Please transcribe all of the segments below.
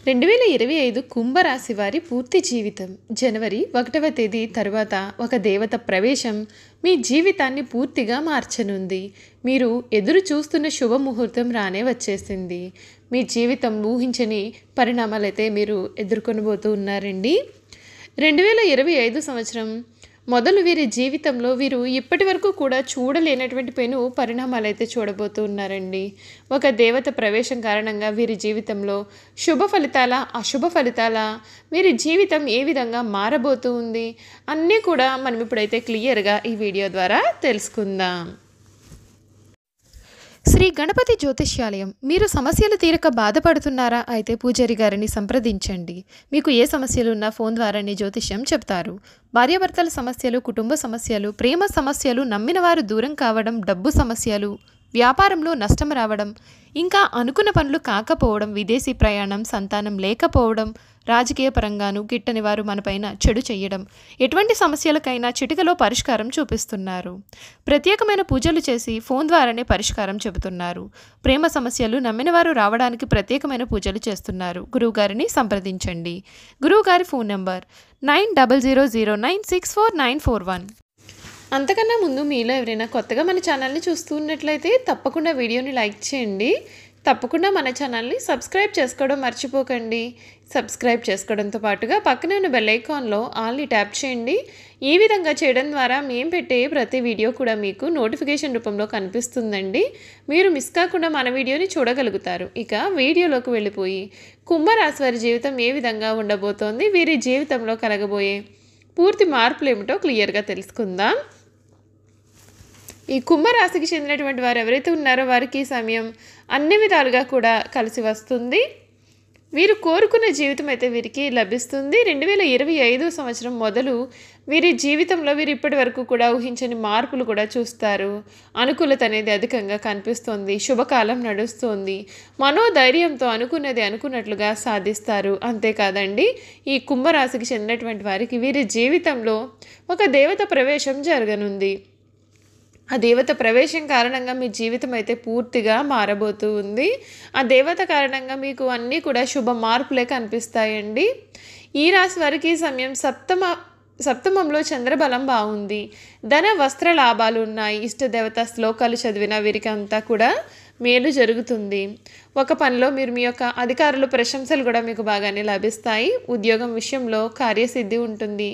2025 కుంభరాశి వారి పూర్తి జీవితం. జనవరి 1వ తేదీ తరువాత ఒక దేవత ప్రవేశం మీ జీవితాన్ని పూర్తిగా మార్చనుంది. మీరు ఎదురు చూస్తున్న శుభముహూర్తం రానే వచ్చేసింది. మీ జీవితం ఊహించని పరిణామాలైతే మీరు ఎదుర్కొనబోతూ ఉన్నారండి. 2025 సంవత్సరం మొదలు వీరి జీవితంలో వీరు ఇప్పటి వరకు కూడా చూడలేనటువంటి పెను పరిణామాలైతే చూడబోతూ ఉన్నారండి. ఒక దేవత ప్రవేశం కారణంగా వీరి జీవితంలో శుభ ఫలితాల, అశుభ ఫలితాల, వీరి జీవితం ఏ విధంగా మారబోతూ ఉంది అన్నీ కూడా మనం ఇప్పుడైతే క్లియర్గా ఈ వీడియో ద్వారా తెలుసుకుందాం. శ్రీ గణపతి జ్యోతిష్యాలయం. మీరు సమస్యలు తీరక బాధపడుతున్నారా? అయితే పూజారి గారిని సంప్రదించండి. మీకు ఏ సమస్యలు ఉన్నా ఫోన్ ద్వారానే జ్యోతిష్యం చెప్తారు. భార్యాభర్తల సమస్యలు, కుటుంబ సమస్యలు, ప్రేమ సమస్యలు, నమ్మిన వారు దూరం కావడం, డబ్బు సమస్యలు, వ్యాపారంలో నష్టం రావడం, ఇంకా అనుకున్న పనులు కాకపోవడం, విదేశీ ప్రయాణం, సంతానం లేకపోవడం, రాజకీయ పరంగాను గిట్టని వారు మనపైన చెడు చేయడం, ఎటువంటి సమస్యలకైనా చిటికలో పరిష్కారం చూపిస్తున్నారు. ప్రత్యేకమైన పూజలు చేసి ఫోన్ ద్వారానే పరిష్కారం చెబుతున్నారు. ప్రేమ సమస్యలు నమ్మిన వారు రావడానికి ప్రత్యేకమైన పూజలు చేస్తున్నారు. గురువుగారిని సంప్రదించండి. గురువుగారి ఫోన్ నంబర్ 9000964941. అంతకన్నా ముందు మీలో ఎవరైనా కొత్తగా మన ఛానల్ని చూస్తూ ఉన్నట్లయితే తప్పకుండా వీడియోని లైక్ చేయండి. తప్పకుండా మన ఛానల్ని సబ్స్క్రైబ్ చేసుకోవడం మర్చిపోకండి. సబ్స్క్రైబ్ చేసుకోవడంతో పాటుగా పక్కనే ఉన్న బెల్ ఐకాన్లో ఆల్ని ట్యాప్ చేయండి. ఈ విధంగా చేయడం ద్వారా మేము పెట్టే ప్రతి వీడియో కూడా మీకు నోటిఫికేషన్ రూపంలో కనిపిస్తుందండి. మీరు మిస్ కాకుండా మన వీడియోని చూడగలుగుతారు. ఇక వీడియోలోకి వెళ్ళిపోయి కుంభరాశి వారి జీవితం ఏ విధంగా ఉండబోతోంది, వీరి జీవితంలో కలగబోయే పూర్తి మార్పులు ఏమిటో క్లియర్గా తెలుసుకుందాం. ఈ కుంభరాశికి చెందినటువంటి వారు ఎవరైతే ఉన్నారో వారికి ఈ సమయం అన్ని విధాలుగా కూడా కలిసి వస్తుంది. వీరు కోరుకున్న జీవితం అయితే వీరికి లభిస్తుంది. 2025 సంవత్సరం మొదలు వీరి జీవితంలో వీరు ఇప్పటి వరకు కూడా ఊహించని మార్పులు కూడా చూస్తారు. అనుకూలత అనేది అధికంగా కనిపిస్తోంది. శుభకాలం నడుస్తోంది. మనోధైర్యంతో అనుకున్నది అనుకున్నట్లుగా సాధిస్తారు. అంతేకాదండి, ఈ కుంభరాశికి చెందినటువంటి వారికి వీరి జీవితంలో ఒక దేవత ప్రవేశం జరగనుంది. ఆ దేవత ప్రవేశం కారణంగా మీ జీవితం అయితే పూర్తిగా మారబోతూ ఉంది. ఆ దేవత కారణంగా మీకు అన్నీ కూడా శుభ మార్పులే కనిపిస్తాయండి. ఈ రాశి వారికి ఈ సమయం సప్తమంలో చంద్రబలం బాగుంది. ధన వస్త్ర లాభాలు ఉన్నాయి. ఇష్టదేవత శ్లోకాలు చదివిన వీరికి అంతా కూడా మేలు జరుగుతుంది. ఒక పనిలో మీరు మీ యొక్క అధికారుల ప్రశంసలు కూడా మీకు బాగానే లభిస్తాయి. ఉద్యోగం విషయంలో కార్యసిద్ధి ఉంటుంది.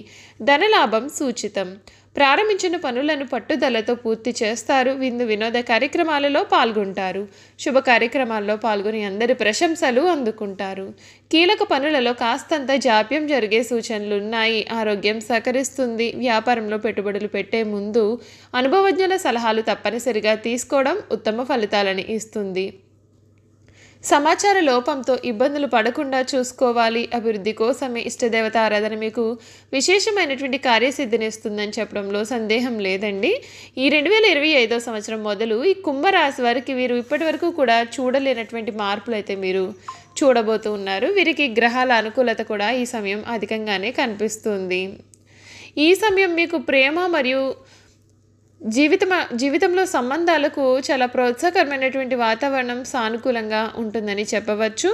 ధనలాభం సూచితం. ప్రారంభించిన పనులను పట్టుదలతో పూర్తి చేస్తారు. విందు వినోద కార్యక్రమాలలో పాల్గొంటారు. శుభ కార్యక్రమాల్లో పాల్గొని అందరి ప్రశంసలు అందుకుంటారు. కీలక పనులలో కాస్తంత జాప్యం జరిగే సూచనలు ఉన్నాయి. ఆరోగ్యం సహకరిస్తుంది. వ్యాపారంలో పెట్టుబడులు పెట్టే ముందు అనుభవజ్ఞుల సలహాలు తప్పనిసరిగా తీసుకోవడం ఉత్తమ ఫలితాలను ఇస్తుంది. సమాచార లోపంతో ఇబ్బందులు పడకుండా చూసుకోవాలి. అభివృద్ధి కోసమే ఇష్టదేవత ఆరాధన మీకు విశేషమైనటువంటి కార్యసిద్ధిని ఇస్తుందని చెప్పడంలో సందేహం లేదండి. ఈ 2025 సంవత్సరం మొదలు ఈ కుంభరాశి వారికి వీరు ఇప్పటి వరకు కూడా చూడలేనటువంటి మార్పులు అయితే మీరు చూడబోతూ ఉన్నారు. వీరికి గ్రహాల అనుకూలత కూడా ఈ సమయం అధికంగానే కనిపిస్తుంది. ఈ సమయం మీకు ప్రేమ మరియు జీవితంలో సంబంధాలకు చాలా ప్రోత్సాహకరమైనటువంటి వాతావరణం సానుకూలంగా ఉంటుందని చెప్పవచ్చు.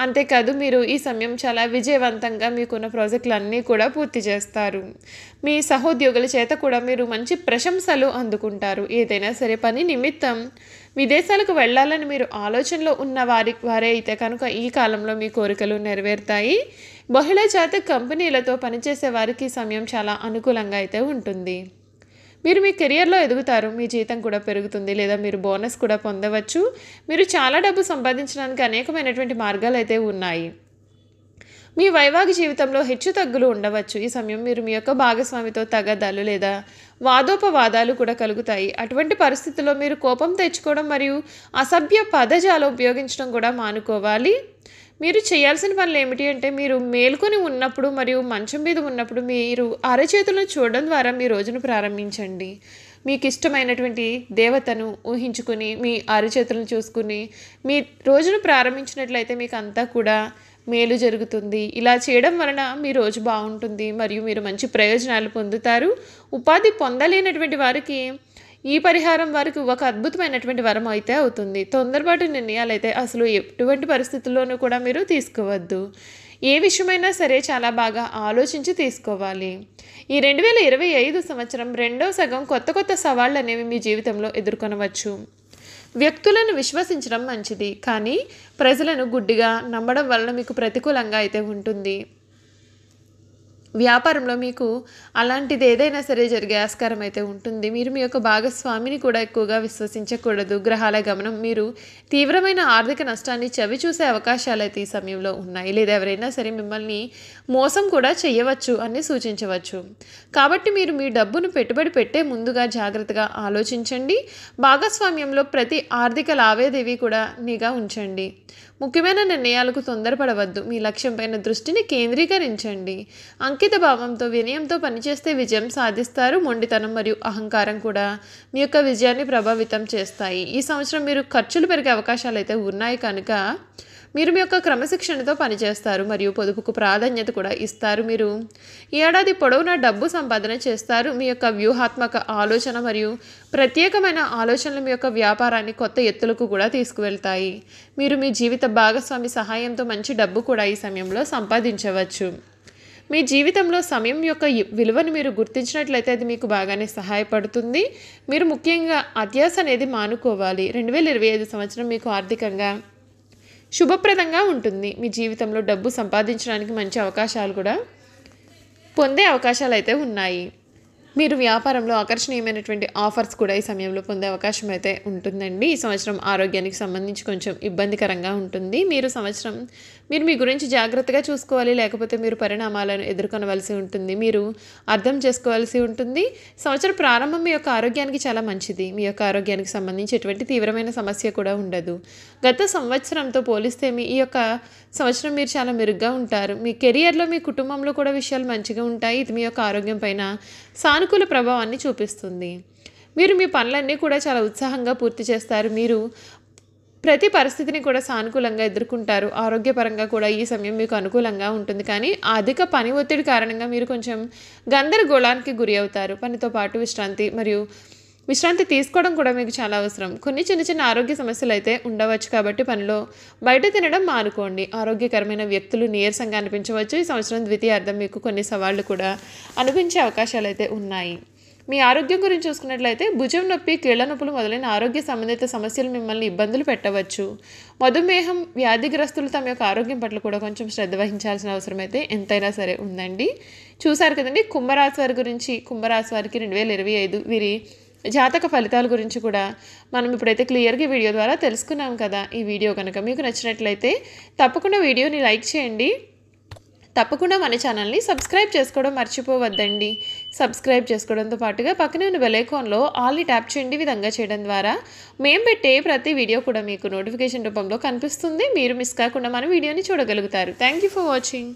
అంతేకాదు, మీరు ఈ సమయం చాలా విజయవంతంగా మీకున్న ప్రాజెక్టులన్నీ కూడా పూర్తి చేస్తారు. మీ సహోద్యోగుల చేత కూడా మీరు మంచి ప్రశంసలు అందుకుంటారు. ఏదైనా సరే పని నిమిత్తం విదేశాలకు వెళ్ళాలని మీరు ఆలోచనలో ఉన్న వారే అయితే కనుక ఈ కాలంలో మీ కోరికలు నెరవేరుతాయి. బహుళ జాతి కంపెనీలతో పనిచేసే వారికి ఈ సమయం చాలా అనుకూలంగా అయితే ఉంటుంది. మీరు మీ కెరియర్లో ఎదుగుతారు. మీ జీతం కూడా పెరుగుతుంది, లేదా మీరు బోనస్ కూడా పొందవచ్చు. మీరు చాలా డబ్బు సంపాదించడానికి అనేకమైనటువంటి మార్గాలు అయితే ఉన్నాయి. మీ వైవాహిక జీవితంలో హెచ్చు తగ్గులు ఉండవచ్చు. ఈ సమయం మీరు మీ యొక్క భాగస్వామితో తగాదాలు లేదా వాదోపవాదాలు కూడా కలుగుతాయి. అటువంటి పరిస్థితుల్లో మీరు కోపం తెచ్చుకోవడం మరియు అసభ్య పదజాలం ఉపయోగించడం కూడా మానుకోవాలి. మీరు చేయాల్సిన పనులు ఏమిటి అంటే, మీరు మేల్కొని ఉన్నప్పుడు మరియు మంచం మీద ఉన్నప్పుడు మీరు అరచేతులను చూడడం ద్వారా మీ రోజును ప్రారంభించండి. మీకు ఇష్టమైనటువంటి దేవతను ఊహించుకుని మీ అరచేతులను చూసుకుని మీ రోజును ప్రారంభించినట్లయితే మీకు అంతా కూడా మేలు జరుగుతుంది. ఇలా చేయడం వలన మీ రోజు బాగుంటుంది మరియు మీరు మంచి ప్రయోజనాలు పొందుతారు. ఉపాధి పొందలేనటువంటి వారికి ఈ పరిహారం వారికి ఒక అద్భుతమైనటువంటి వరం అయితే అవుతుంది. తొందరపాటు నిర్ణయాలైతే అసలు ఎటువంటి పరిస్థితుల్లోనూ కూడా మీరు తీసుకోవద్దు. ఏ విషయమైనా సరే చాలా బాగా ఆలోచించి తీసుకోవాలి. ఈ 2025 సంవత్సరం రెండో సగం కొత్త సవాళ్ళు అనేవి మీ జీవితంలో ఎదుర్కొనవచ్చు. వ్యక్తులను విశ్వసించడం మంచిది, కానీ ప్రజలను గుడ్డిగా నమ్మడం వలన మీకు ప్రతికూలంగా అయితే ఉంటుంది. వ్యాపారంలో మీకు అలాంటిది ఏదైనా సరే జరిగే ఆస్కారం అయితే ఉంటుంది. మీరు మీ యొక్క భాగస్వామిని కూడా ఎక్కువగా విశ్వసించకూడదు. గ్రహాల గమనం మీరు తీవ్రమైన ఆర్థిక నష్టాన్ని చవి చూసే అవకాశాలు అయితే ఈ సమయంలో ఉన్నాయి. లేదా ఎవరైనా సరే మిమ్మల్ని మోసం కూడా చేయవచ్చు అని సూచించవచ్చు. కాబట్టి మీరు మీ డబ్బును పెట్టుబడి పెట్టే ముందుగా జాగ్రత్తగా ఆలోచించండి. భాగస్వామ్యంలో ప్రతి ఆర్థిక లావాదేవీ కూడా నిఘా ఉంచండి. ముఖ్యమైన నిర్ణయాలకు తొందరపడవద్దు. మీ లక్ష్యంపైన దృష్టిని కేంద్రీకరించండి. అంకిత భావంతో వినయంతో పనిచేస్తే విజయం సాధిస్తారు. మొండితనం మరియు అహంకారం కూడా మీ యొక్క విజయాన్ని ప్రభావితం చేస్తాయి. ఈ సంవత్సరం మీరు ఖర్చులు పెరిగే అవకాశాలు అయితే ఉన్నాయి కనుక మీరు మీ యొక్క క్రమశిక్షణతో పనిచేస్తారు మరియు పొదుపుకు ప్రాధాన్యత కూడా ఇస్తారు. మీరు ఈ ఏడాది పొడవునా డబ్బు సంపాదన చేస్తారు. మీ యొక్క వ్యూహాత్మక ఆలోచన మరియు ప్రత్యేకమైన ఆలోచనలు మీ యొక్క వ్యాపారాన్ని కొత్త ఎత్తులకు కూడా తీసుకువెళ్తాయి. మీరు మీ జీవిత భాగస్వామి సహాయంతో మంచి డబ్బు కూడా ఈ సమయంలో సంపాదించవచ్చు. మీ జీవితంలో సమయం యొక్క విలువను మీరు గుర్తించినట్లయితే అది మీకు బాగానే సహాయపడుతుంది. మీరు ముఖ్యంగా అత్యాశ అనేది మానుకోవాలి. 2025 సంవత్సరం మీకు ఆర్థికంగా శుభప్రదంగా ఉంటుంది. మీ జీవితంలో డబ్బు సంపాదించడానికి మంచి అవకాశాలు కూడా పొందే అవకాశాలు అయితే ఉన్నాయి. మీరు వ్యాపారంలో ఆకర్షణీయమైనటువంటి ఆఫర్స్ కూడా ఈ సమయంలో పొందే అవకాశం అయితే ఉంటుందండి. ఈ సంవత్సరం ఆరోగ్యానికి సంబంధించి కొంచెం ఇబ్బందికరంగా ఉంటుంది. మీరు మీ గురించి జాగ్రత్తగా చూసుకోవాలి, లేకపోతే మీరు పరిణామాలను ఎదుర్కొనవలసి ఉంటుంది. మీరు అర్థం చేసుకోవాల్సి ఉంటుంది. సంవత్సరం ప్రారంభం మీ యొక్క ఆరోగ్యానికి చాలా మంచిది. మీ యొక్క ఆరోగ్యానికి సంబంధించి ఎటువంటి తీవ్రమైన సమస్య కూడా ఉండదు. గత సంవత్సరంతో పోలిస్తే ఈ యొక్క సంవత్సరం మీరు చాలా మెరుగ్గా ఉంటారు. మీ కెరియర్లో మీ కుటుంబంలో కూడా విషయాలు మంచిగా ఉంటాయి. ఇది మీ యొక్క ఆరోగ్యం పైన సానుకూల ప్రభావాన్ని చూపిస్తుంది. మీరు మీ పనులన్నీ కూడా చాలా ఉత్సాహంగా పూర్తి చేస్తారు. మీరు ప్రతి పరిస్థితిని కూడా సానుకూలంగా ఎదుర్కొంటారు. ఆరోగ్యపరంగా కూడా ఈ సమయం మీకు అనుకూలంగా ఉంటుంది. కానీ అధిక పని ఒత్తిడి కారణంగా మీరు కొంచెం గందరగోళానికి గురి అవుతారు. పనితో పాటు విశ్రాంతి తీసుకోవడం కూడా మీకు చాలా అవసరం. కొన్ని చిన్న ఆరోగ్య సమస్యలు అయితే ఉండవచ్చు. కాబట్టి పనిలో బయట తినడం మానుకోండి. ఆరోగ్యకరమైన వ్యక్తులు నీరసంగా అనిపించవచ్చు. ఈ సంవత్సరం ద్వితీయార్థం మీకు కొన్ని సవాళ్లు కూడా అనిపించే అవకాశాలు అయితే ఉన్నాయి. మీ ఆరోగ్యం గురించి చూసుకున్నట్లయితే భుజం నొప్పి, కీళ్ల నొప్పులు మొదలైన ఆరోగ్య సంబంధిత సమస్యలు మిమ్మల్ని ఇబ్బందులు పెట్టవచ్చు. మధుమేహం వ్యాధిగ్రస్తులు తమ యొక్క ఆరోగ్యం పట్ల కూడా కొంచెం శ్రద్ధ వహించాల్సిన అవసరం అయితే ఎంతైనా సరే ఉందండి. చూసారు కదండి కుంభరాశి వారి గురించి. కుంభరాశి వారికి 2025 వీరి జాతక ఫలితాల గురించి కూడా మనం ఇప్పుడైతే క్లియర్గా వీడియో ద్వారా తెలుసుకున్నాం కదా. ఈ వీడియో కనుక మీకు నచ్చినట్లయితే తప్పకుండా వీడియోని లైక్ చేయండి. తప్పకుండా మన ఛానల్ని సబ్స్క్రైబ్ చేసుకోవడం మర్చిపోవద్దండి. సబ్స్క్రైబ్ చేసుకోవడంతో పాటుగా పక్కనే ఉన్న బెల్ ఐకాన్లో ఆల్ని ట్యాప్ చేయండి. విధంగా చేయడం ద్వారా మేము పెట్టే ప్రతి వీడియో కూడా మీకు నోటిఫికేషన్ రూపంలో కనిపిస్తుంది. మీరు మిస్ కాకుండా మన వీడియోని చూడగలుగుతారు. Thank you for watching.